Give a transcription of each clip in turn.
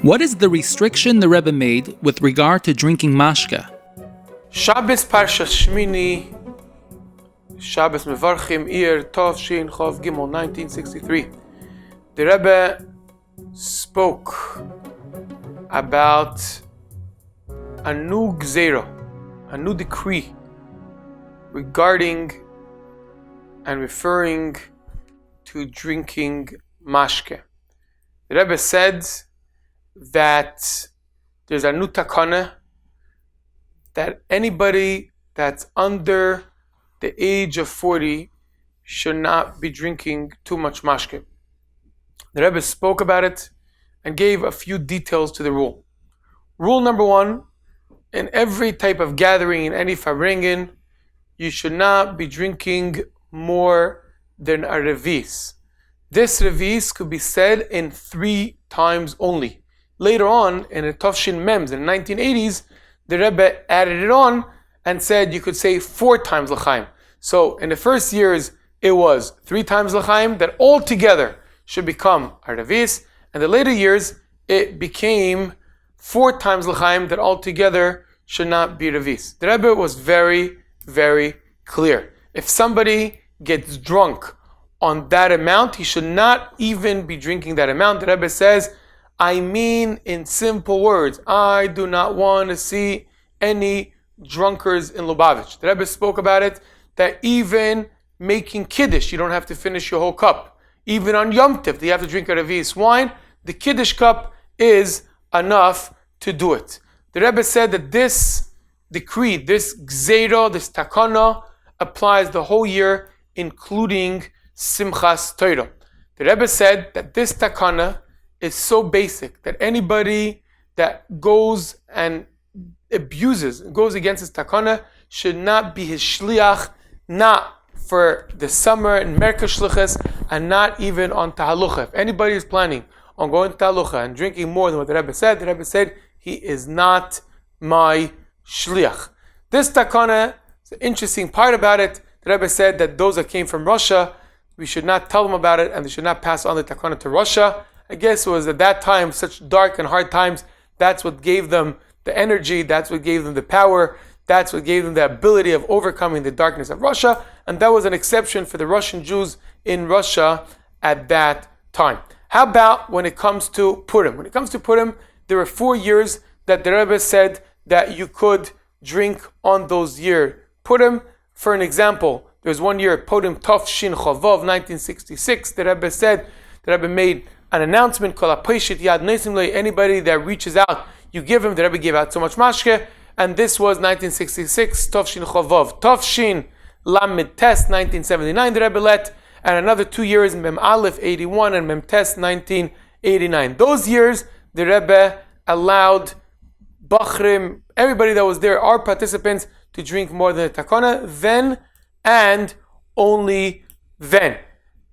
What is the restriction the Rebbe made with regard to drinking mashke? Shabbos Parshas Shmini, Shabbos Mevarchim Ir Tov Shin Chov Gimel 1963. The Rebbe spoke about a new gzeira, a new decree regarding and referring to drinking mashke. The Rebbe said that there's a new takana that anybody that's under the age of 40 should not be drinking too much mashke. The Rebbe spoke about it and gave a few details to the rule. Rule number one, in every type of gathering, in any farbrengen, you should not be drinking more than a revis. This revis could be said in 3 times only. Later on, in the Tofshin Mems in the 1980s, the Rebbe added it on and said you could say 4 times l'chaim. So in the first years, it was 3 times l'chaim that all together should become a revis. And the later years, it became 4 times l'chaim that all together should not be revis. The Rebbe was very, very clear. If somebody gets drunk on that amount, he should not even be drinking that amount. The Rebbe says, I mean in simple words, I do not want to see any drunkards in Lubavitch. The Rebbe spoke about it, that even making Kiddush, you don't have to finish your whole cup. Even on Yom Tov, you have to drink a revis wine. The Kiddush cup is enough to do it. The Rebbe said that this decree, this gzeira, this takana, applies the whole year, including Simchas Torah. The Rebbe said that this takana is so basic that anybody that goes and abuses, goes against his takana, should not be his shliach, not for the summer in Merkah Shlichus, and not even on Tahalucha. If anybody is planning on going to Tahalucha and drinking more than what the Rebbe said he is not my shliach. This takana, the interesting part about it, the Rebbe said that those that came from Russia, we should not tell them about it, and they should not pass on the takana to Russia. I guess it was at that time, such dark and hard times, that's what gave them the energy, that's what gave them the power, that's what gave them the ability of overcoming the darkness of Russia, and that was an exception for the Russian Jews in Russia at that time. How about when it comes to Purim? When it comes to Purim, there were 4 years that the Rebbe said that you could drink on those years. Purim, for an example, there's 1 year, Purim Tov Shin Chavov, 1966, the Rebbe made an announcement called Apeshit Yad Nesim Lei. Anybody that reaches out, you give him. The Rebbe gave out so much mashke, and this was 1966, Tov Shin Chavov. Tov Shin Lamed Tes, 1979, the Rebbe let, and another 2 years, Mem Aleph 81 and Mem Tes 1989. Those years, the Rebbe allowed Bachrim, everybody that was there, our participants, to drink more than the takana, then and only then.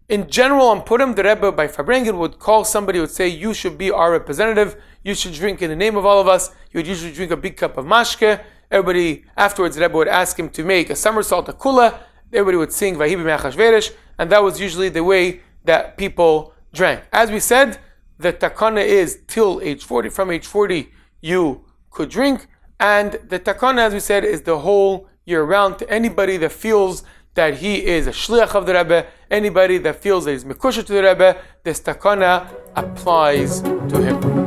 In general, on Purim, the Rebbe by Farbrengen would call somebody, would say, you should be our representative, you should drink in the name of all of us. He would usually drink a big cup of mashke. Everybody, afterwards, the Rebbe would ask him to make a somersault, a kula. Everybody would sing Vahi b'me'achashverosh, and that was usually the way that people drank. As we said, the takana is till age 40. From age 40, you could drink, and the takana, as we said, is the whole year round. To anybody that feels that he is a shliach of the Rebbe, anybody that feels that he's mekusha to the Rebbe, this takana applies to him.